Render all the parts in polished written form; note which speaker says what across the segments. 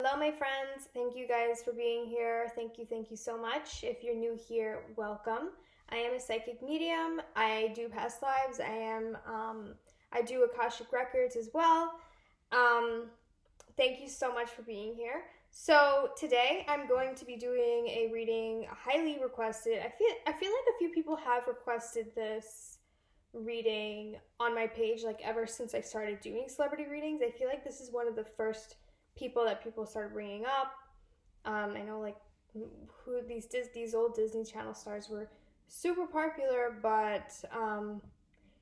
Speaker 1: Hello, my friends. Thank you guys for being here. Thank you so much. If you're new here, welcome. I am a psychic medium. I do past lives. I do Akashic records as well. Um, Thank you so much for being here. So today I'm going to be doing a reading highly requested. I feel like a few people have requested this reading on my page like ever since I started doing celebrity readings. I feel like this is one of the first people that people started bringing up. I know like who these old Disney Channel stars were super popular, but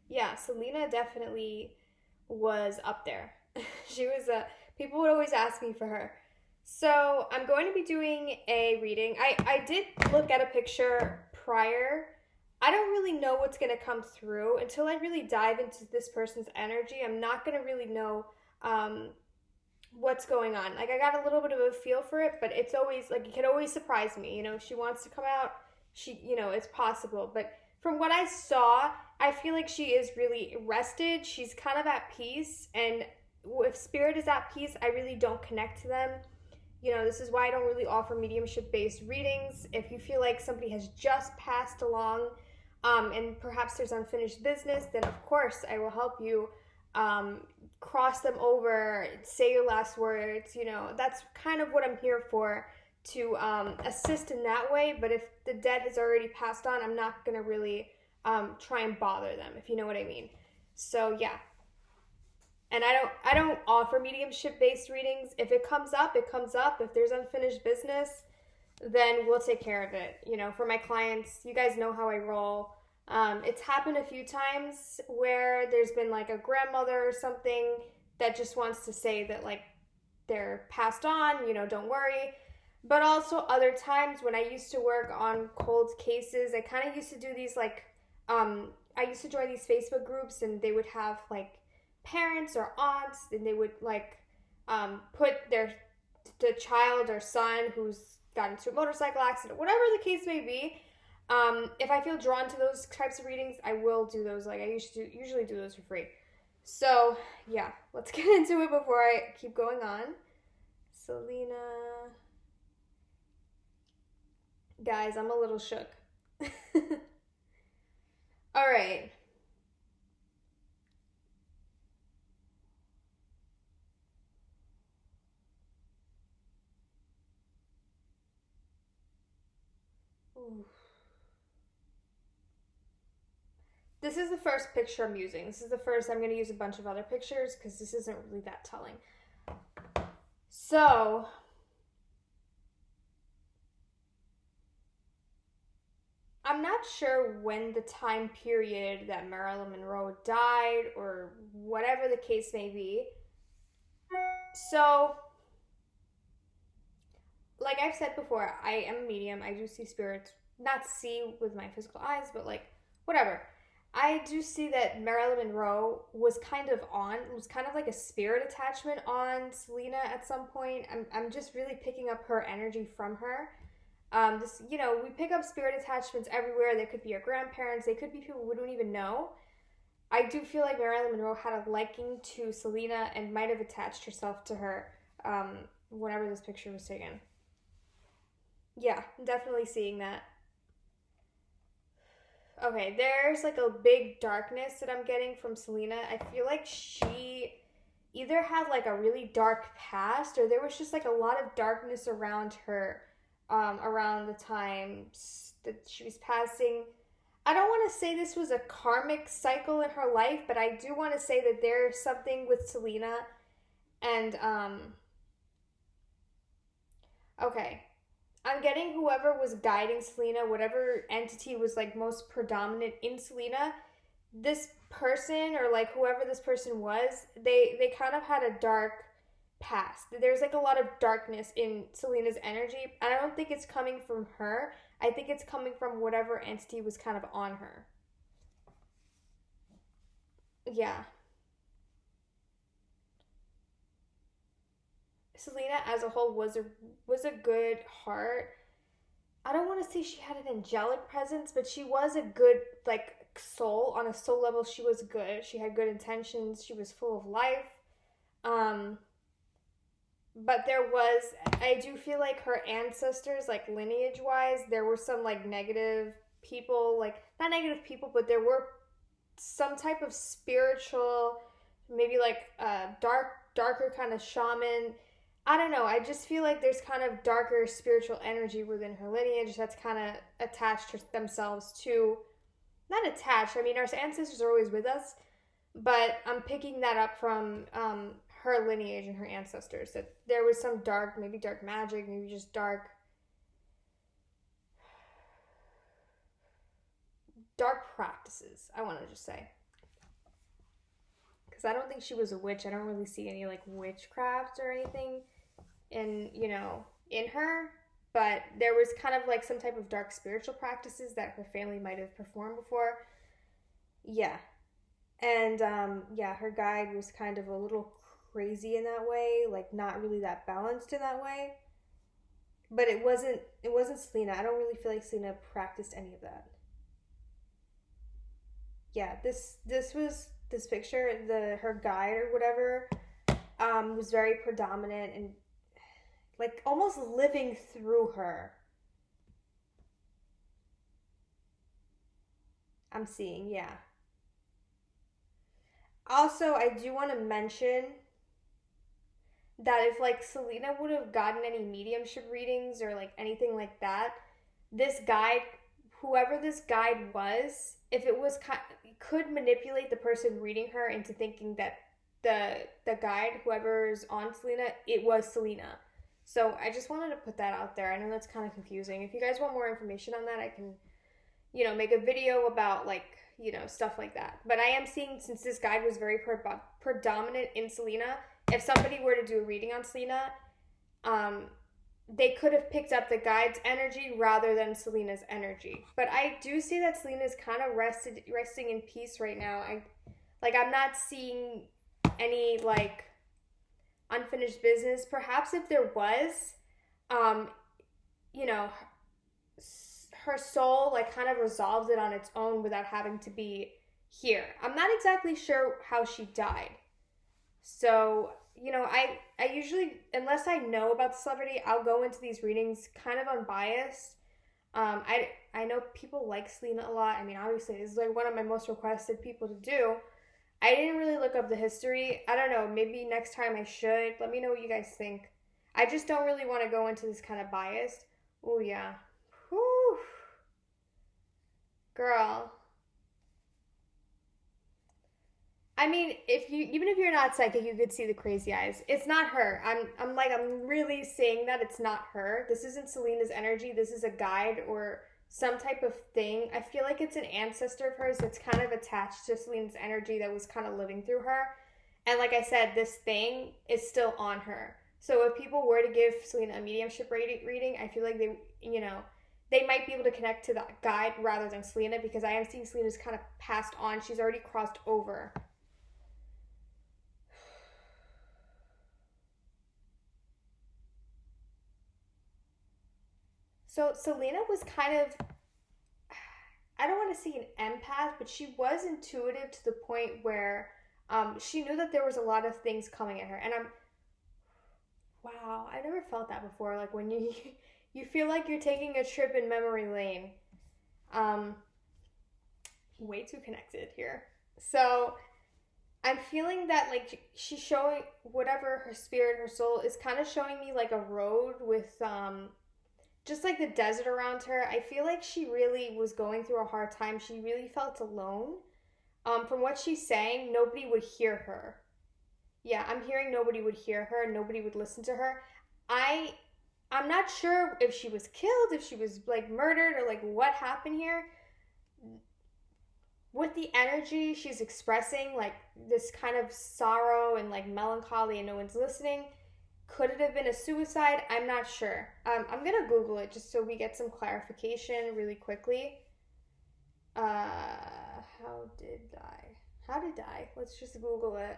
Speaker 1: yeah, Selena definitely was up there. She was a People would always ask me for her. So I'm going to be doing a reading. I did look at a picture prior. I don't really know what's going to come through until I really dive into this person's energy. I'm not going to really know what's going on. Like, I got a little bit of a feel for it, but it's always like it can always surprise me. If she wants to come out, it's possible. But from what I saw, I feel like she is really rested. She's kind of at peace, and if spirit is at peace, I really don't connect to them. This is why I don't really offer mediumship based readings. If you feel like somebody has just passed along, and perhaps there's unfinished business, then of course I will help you cross them over, say your last words. That's kind of what I'm here for, to assist in that way. But if the dead has already passed on, I'm not going to really try and bother them, if you know what I mean. So yeah. And I don't offer mediumship based readings. If it comes up, it comes up. If there's unfinished business, then we'll take care of it. For my clients, you guys know how I roll. It's happened a few times where there's been like a grandmother or something that just wants to say that like they're passed on, don't worry. But also other times when I used to work on cold cases, I kind of used to do these like, I used to join these Facebook groups, and they would have like parents or aunts, and they would like put the child or son who's gotten into a motorcycle accident, whatever the case may be. If I feel drawn to those types of readings, I will do those. Like, I usually do those for free. So yeah, let's get into it before I keep going on. Selena. Guys, I'm a little shook. All right. Ooh. This is the first picture I'm using. This is the first. I'm going to use a bunch of other pictures because this isn't really that telling. So, I'm not sure when the time period that Marilyn Monroe died, or whatever the case may be. So, like I've said before, I am a medium. I do see spirits. Not see with my physical eyes, but like, whatever. I do see that Marilyn Monroe was kind of like a spirit attachment on Selena at some point. I'm just really picking up her energy from her. We pick up spirit attachments everywhere. They could be your grandparents. They could be people we don't even know. I do feel like Marilyn Monroe had a liking to Selena and might have attached herself to her whenever this picture was taken. Yeah, definitely seeing that. Okay, there's like a big darkness that I'm getting from Selena. I feel like she either had like a really dark past, or there was just like a lot of darkness around her around the times that she was passing. I don't want to say this was a karmic cycle in her life, but I do want to say that there's something with Selena. And okay, I'm getting whoever was guiding Selena, whatever entity was like most predominant in Selena, this person, or like whoever this person was, they kind of had a dark past. There's like a lot of darkness in Selena's energy. And I don't think it's coming from her. I think it's coming from whatever entity was kind of on her. Yeah. Selena as a whole was a good heart. I don't want to say she had an angelic presence, but she was a good like soul. On a soul level, she was good. She had good intentions. She was full of life. Um but I do feel like her ancestors, like lineage wise, there were some like negative people, like not negative people, but there were some type of spiritual, maybe like darker kind of shaman. I don't know. I just feel like there's kind of darker spiritual energy within her lineage that's kind of attached themselves to, not attached. I mean, our ancestors are always with us, but I'm picking that up from her lineage and her ancestors. That there was some maybe dark magic, maybe just dark practices. I want to just say, because I don't think she was a witch. I don't really see any like witchcraft or anything in her. But there was kind of like some type of dark spiritual practices that her family might have performed before. Yeah, and yeah, her guide was kind of a little crazy in that way, like not really that balanced in that way. But it wasn't Selena. I don't really feel like Selena practiced any of that. Yeah, this picture, the her guide or whatever, was very predominant and like almost living through her. I'm seeing, yeah. Also, I do want to mention that if like Selena would have gotten any mediumship readings or like anything like that, this guide, whoever this guide was, if it was could manipulate the person reading her into thinking that the guide, whoever's on Selena, it was Selena. So I just wanted to put that out there. I know that's kind of confusing. If you guys want more information on that, I can, make a video about like, stuff like that. But I am seeing, since this guide was very predominant in Selena, if somebody were to do a reading on Selena, um, they could have picked up the guide's energy rather than Selena's energy. But I do see that Selena's kind of resting in peace right now. I'm not seeing any like unfinished business. Perhaps if there was, um, you know, her soul like kind of resolved it on its own without having to be here. I'm not exactly sure how she died. So, I usually, unless I know about the celebrity, I'll go into these readings kind of unbiased. I know people like Selena a lot. I mean, obviously, this is like one of my most requested people to do. I didn't really look up the history. I don't know. Maybe next time I should. Let me know what you guys think. I just don't really want to go into this kind of biased. Oh, yeah. Whew. Girl. I mean, even if you're not psychic, you could see the crazy eyes. It's not her. I'm really saying that it's not her. This isn't Selena's energy. This is a guide or some type of thing. I feel like it's an ancestor of hers that's kind of attached to Selena's energy that was kind of living through her. And like I said, this thing is still on her. So if people were to give Selena a mediumship reading, I feel like they might be able to connect to that guide rather than Selena, because I am seeing Selena's kind of passed on. She's already crossed over. So Selena was kind of, I don't want to say an empath, but she was intuitive to the point where she knew that there was a lot of things coming at her. And wow, I never felt that before. Like when you feel like you're taking a trip in memory lane. Um, Way too connected here. So I'm feeling that like she's showing whatever her spirit, her soul is kind of showing me like a road with just like the desert around her. I feel like she really was going through a hard time. She really felt alone. From what she's saying, nobody would hear her. Yeah, I'm hearing nobody would hear her, nobody would listen to her. I I'm not sure if she was killed, if she was like murdered, or like what happened here. With the energy she's expressing, like this kind of sorrow and like melancholy, and no one's listening. Could it have been a suicide? I'm not sure. I'm gonna Google it just so we get some clarification really quickly. How did die? How did die? Let's just Google it.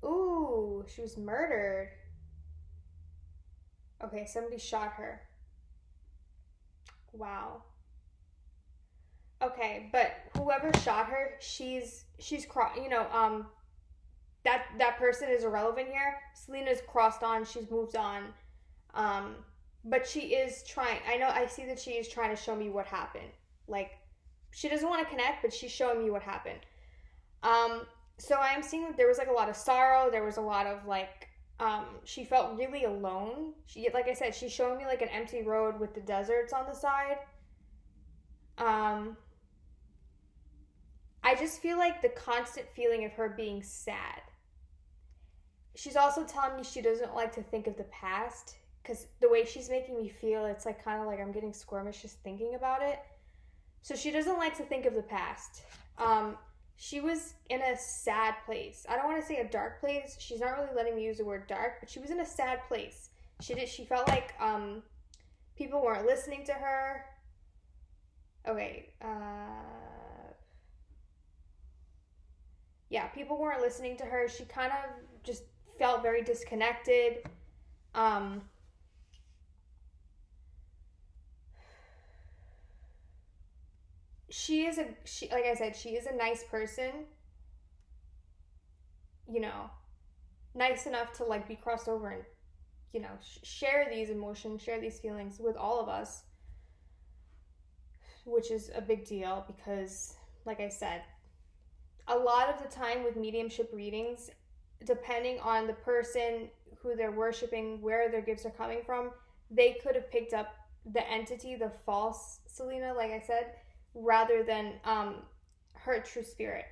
Speaker 1: Ooh, she was murdered. Okay, somebody shot her. Wow. Okay, but whoever shot her, she's that person is irrelevant here. Selena's crossed on. She's moved on. But she is trying. I see that she is trying to show me what happened. Like, she doesn't want to connect, but she's showing me what happened. So I am seeing that there was like a lot of sorrow. There was a lot of like, she felt really alone. Like I said, she's showing me like an empty road with the deserts on the side. I just feel like the constant feeling of her being sad. She's also telling me she doesn't like to think of the past, because the way she's making me feel, it's like kind of like I'm getting squirmish just thinking about it. So she doesn't like to think of the past. She was in a sad place. I don't want to say a dark place. She's not really letting me use the word dark, but she was in a sad place. She felt like people weren't listening to her. Okay. Yeah, people weren't listening to her. She kind of just felt very disconnected. She like I said, she is a nice person. You know, nice enough to like be crossed over and, you know, share these emotions, share these feelings with all of us, which is a big deal because, like I said, a lot of the time with mediumship readings, depending on the person, who they're worshiping, where their gifts are coming from, they could have picked up the entity, the false Selena, like I said, rather than her true spirit.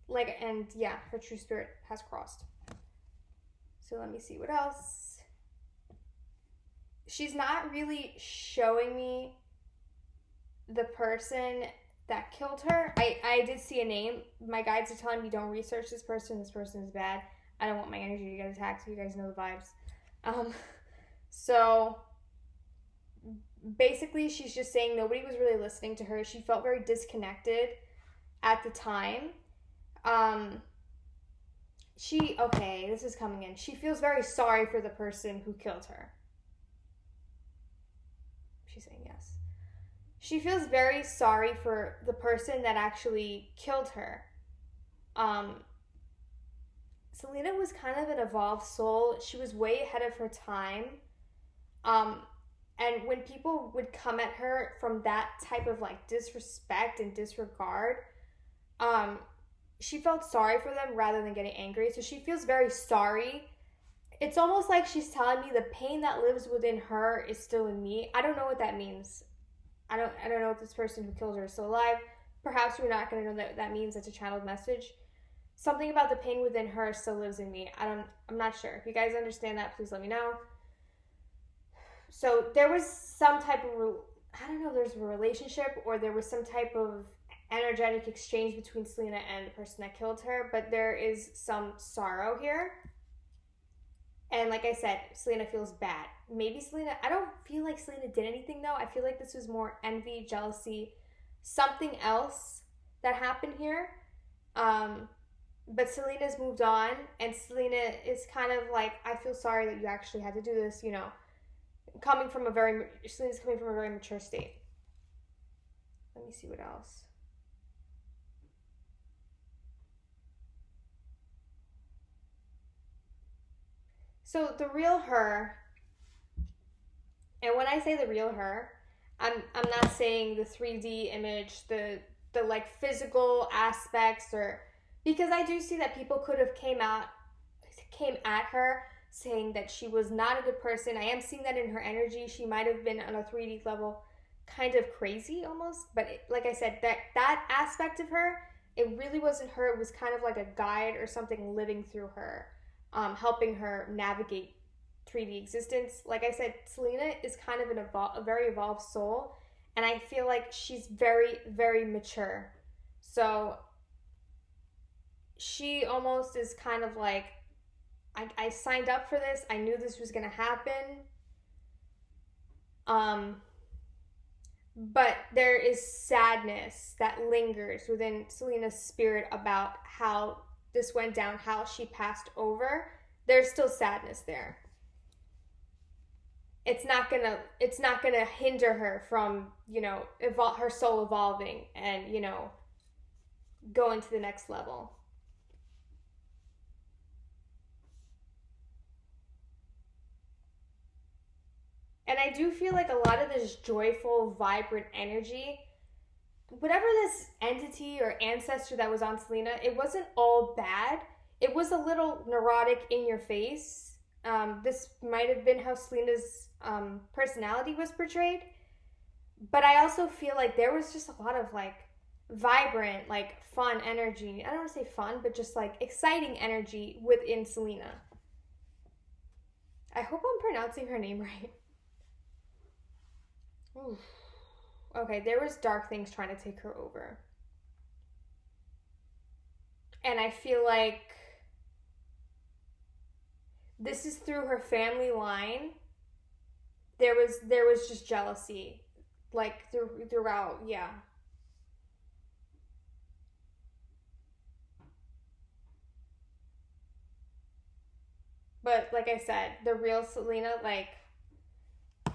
Speaker 1: Her true spirit has crossed. So let me see what else. She's not really showing me the person that killed her. I did see a name. My guides are telling me don't research this person. This person is bad. I don't want my energy to get attacked, so you guys know the vibes. So basically she's just saying nobody was really listening to her. She felt very disconnected at the time. This is coming in. She feels very sorry for the person who killed her. She's saying yes. She feels very sorry for the person that actually killed her. Selena was kind of an evolved soul. She was way ahead of her time. And when people would come at her from that type of like disrespect and disregard, she felt sorry for them rather than getting angry. So she feels very sorry. It's almost like she's telling me the pain that lives within her is still in me. I don't know what that means. I don't know if this person who killed her is still alive. Perhaps we're not going to know that that means it's a channeled message. Something about the pain within her still lives in me. I'm not sure. If you guys understand that, please let me know. So there was some type of, I don't know if there's a relationship or there was some type of energetic exchange between Selena and the person that killed her, but there is some sorrow here. And like I said, Selena feels bad. Maybe Selena, I don't feel like Selena did anything though. I feel like this was more envy, jealousy, something else that happened here. But Selena's moved on, and Selena is kind of like, I feel sorry that you actually had to do this, you know. Selena's coming from a very mature state. Let me see what else. So the real her, and when I say the real her, I'm not saying the 3D image, the like physical aspects, or because I do see that people could have came at her saying that she was not a good person. I am seeing that in her energy. She might have been on a 3D level kind of crazy almost, but like I said, that aspect of her, it really wasn't her. It was kind of like a guide or something living through her, helping her navigate 3D existence. Like I said, Selena is kind of a very evolved soul, and I feel like she's very, very mature. So she almost is kind of like, I signed up for this. I knew this was going to happen. But there is sadness that lingers within Selena's spirit about how this went down, how she passed over. There's still sadness there. It's not gonna hinder her from, you know, her soul evolving and, you know, going to the next level. And I do feel like a lot of this joyful, vibrant energy, whatever this entity or ancestor that was on Selena, it wasn't all bad. It was a little neurotic, in your face. This might have been how Selena's personality was portrayed. But I also feel like there was just a lot of like vibrant, like fun energy. I don't want to say fun, but just like exciting energy within Selena. I hope I'm pronouncing her name right. Ooh. Okay, there was dark things trying to take her over. And I feel like this is through her family line. There was just jealousy, like throughout, yeah. But like I said, the real Selena, like,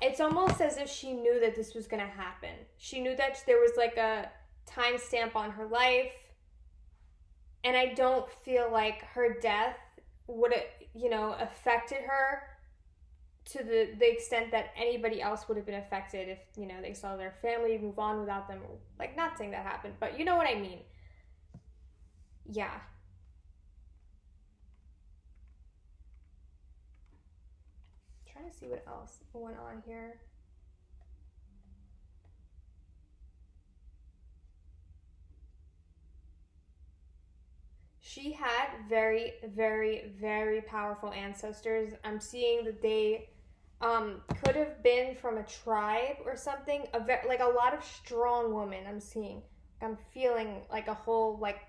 Speaker 1: it's almost as if she knew that this was gonna happen. She knew that there was like a timestamp on her life, and I don't feel like her death would have, affected her to the extent that anybody else would have been affected if, they saw their family move on without them. Like, not saying that happened, but you know what I mean. Yeah. I'm trying to see what else went on here. She had very, very, very powerful ancestors. I'm seeing that they could have been from a tribe or something. Like a lot of strong women. I'm feeling like a whole, like,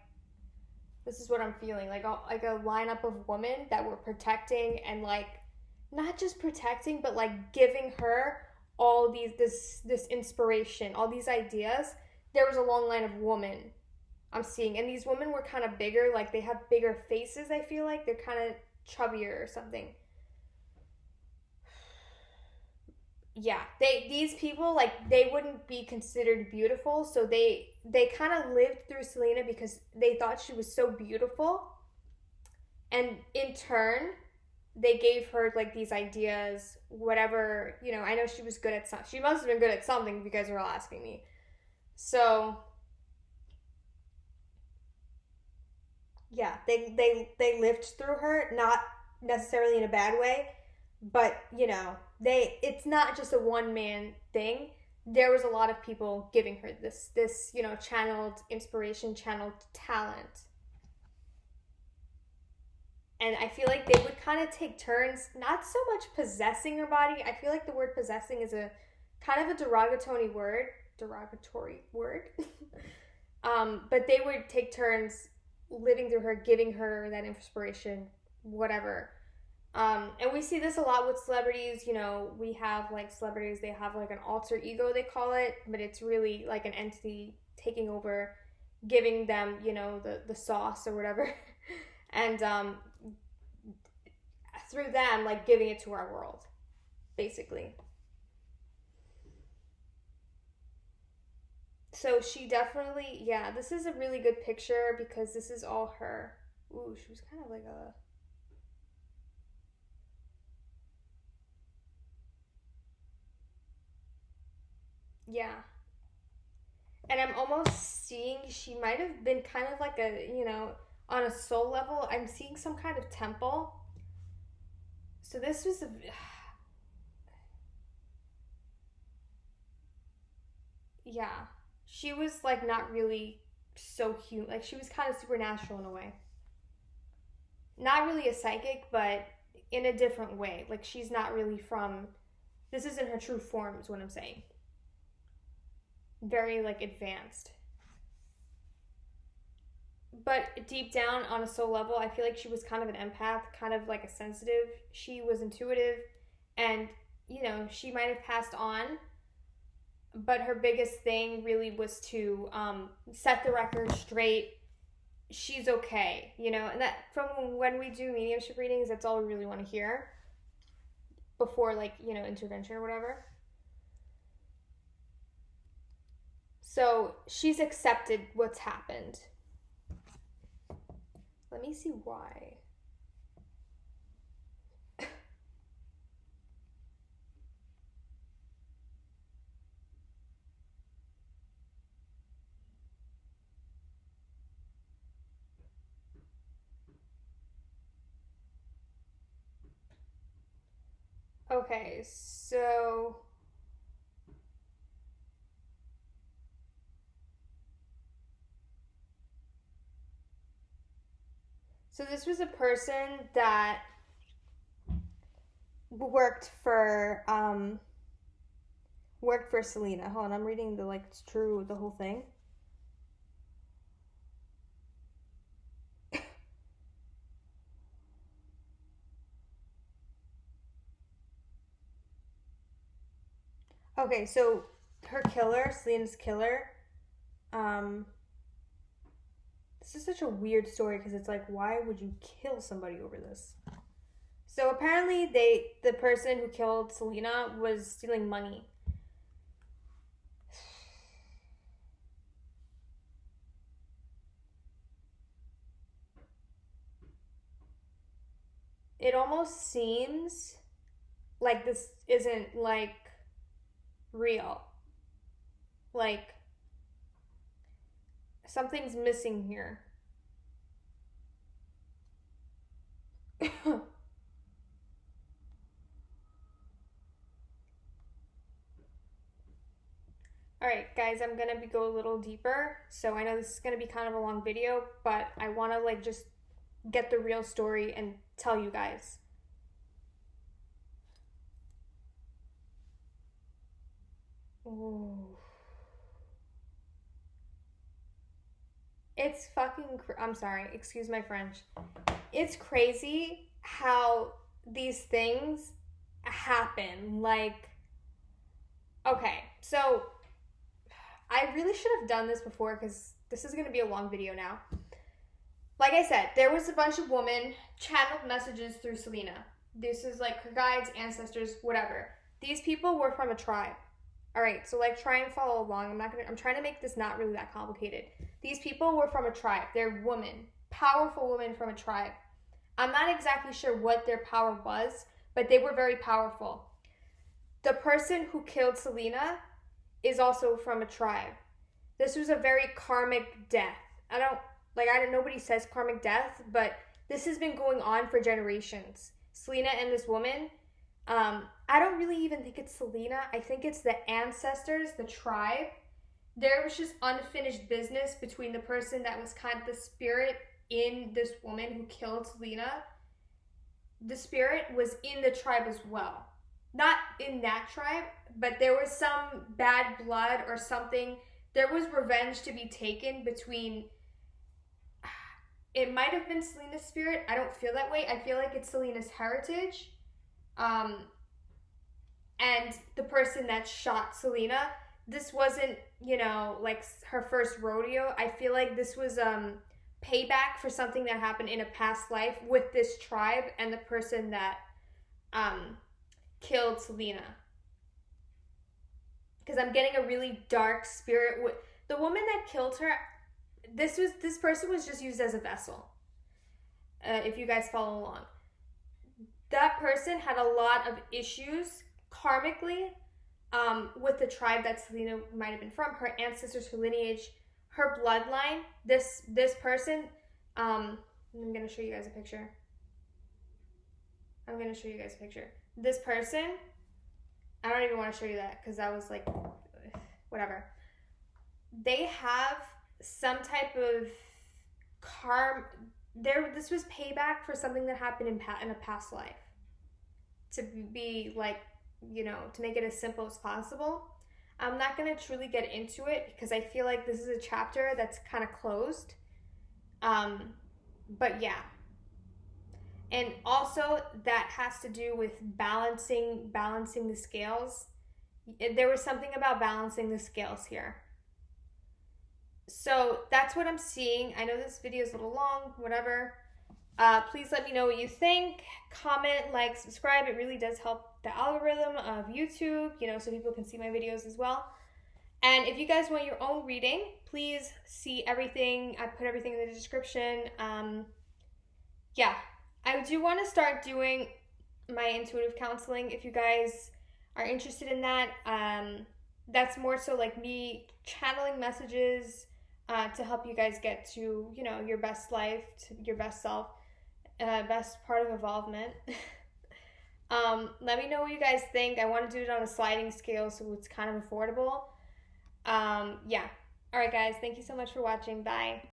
Speaker 1: this is what I'm feeling, like a lineup of women that were protecting, and like not just protecting, but like giving her all this inspiration, all these ideas. There was a long line of women I'm seeing, and these women were kind of bigger, like they have bigger faces. I feel like they're kind of chubbier or something. Yeah, these people, like, they wouldn't be considered beautiful, so they kind of lived through Selena because they thought she was so beautiful, and in turn they gave her like these ideas, whatever. I know she was good at something. She must have been good at something if you guys are all asking me. So yeah, they lived through her, not necessarily in a bad way, but it's not just a one man thing. There was a lot of people giving her this channeled inspiration, channeled talent. And I feel like they would kind of take turns, not so much possessing her body. I feel like the word possessing is a kind of a derogatory word. But they would take turns living through her, giving her that inspiration, whatever. And we see this a lot with celebrities. We have like celebrities, they have like an alter ego, they call it, but it's really like an entity taking over, giving them, the sauce or whatever. And through them, like, giving it to our world, basically. So she definitely, yeah, this is a really good picture because this is all her. Ooh, she was kind of like a... Yeah. And I'm almost seeing she might have been kind of like a, on a soul level, I'm seeing some kind of temple. So this was a... Yeah. She was like not really so human. Like, she was kind of supernatural in a way. Not really a psychic, but in a different way. Like, she's not really from... This isn't her true form, is what I'm saying. Very, like, advanced. But deep down, on a soul level, I feel like she was kind of an empath, kind of like a sensitive. She was intuitive, and, she might have passed on, but her biggest thing really was to set the record straight. She's okay, and that, from when we do mediumship readings, that's all we really want to hear before, like, intervention or whatever. So she's accepted what's happened. Let me see why. Okay, so this was a person that worked for Selena. Hold on, I'm reading the whole thing. Okay, so her killer, Selena's killer, this is such a weird story because it's like, why would you kill somebody over this? So apparently the person who killed Selena was stealing money. It almost seems like this isn't like real. Like something's missing here. Alright guys, I'm gonna go a little deeper. So I know this is gonna be kind of a long video, but I wanna just get the real story and tell you guys. Ooh. It's fucking I'm sorry, excuse my French. It's crazy how these things happen. Like, okay, so I really should have done this before because this is going to be a long video now. Like I said, there was a bunch of women channeled messages through Selena. This is like her guides, ancestors, whatever. These people were from a tribe. All right, so try and follow along. I'm trying to make this not really that complicated. These people were from a tribe. They're women, powerful women from a tribe. I'm not exactly sure what their power was, but they were very powerful. The person who killed Selena is also from a tribe. This was a very karmic death. Nobody says karmic death, but this has been going on for generations. Selena and this woman, I don't really even think it's Selena. I think it's the ancestors, the tribe. There was just unfinished business between the person that was kind of the spirit in this woman who killed Selena. The spirit was in the tribe as well. Not in that tribe, but there was some bad blood or something. There was revenge to be taken between... It might have been Selena's spirit. I don't feel that way. I feel like it's Selena's heritage. And the person that shot Selena, this wasn't, her first rodeo. I feel like this was payback for something that happened in a past life with this tribe and the person that killed Selena. Because I'm getting a really dark spirit. The woman that killed her, this person was just used as a vessel. If you guys follow along. That person had a lot of issues karmically with the tribe that Selena might have been from, her ancestors, her lineage, her bloodline. This person, I'm going to show you guys a picture. This person, I don't even want to show you that because that was whatever. They have some type of this was payback for something that happened in a past life. To be to make it as simple as possible. I'm not going to truly get into it because I feel like this is a chapter that's kind of closed. But yeah. And also that has to do with balancing the scales. There was something about balancing the scales here. So that's what I'm seeing. I know this video is a little long, whatever. Please let me know what you think. Comment, like, subscribe. It really does help the algorithm of YouTube, so people can see my videos as well. And if you guys want your own reading, please see everything. I put everything in the description. Yeah, I do want to start doing my intuitive counseling if you guys are interested in that. That's more so me channeling messages to help you guys get to, your best life, to your best self, best part of evolvement. Let me know what you guys think. I want to do it on a sliding scale so it's kind of affordable. Yeah. All right, guys. Thank you so much for watching. Bye.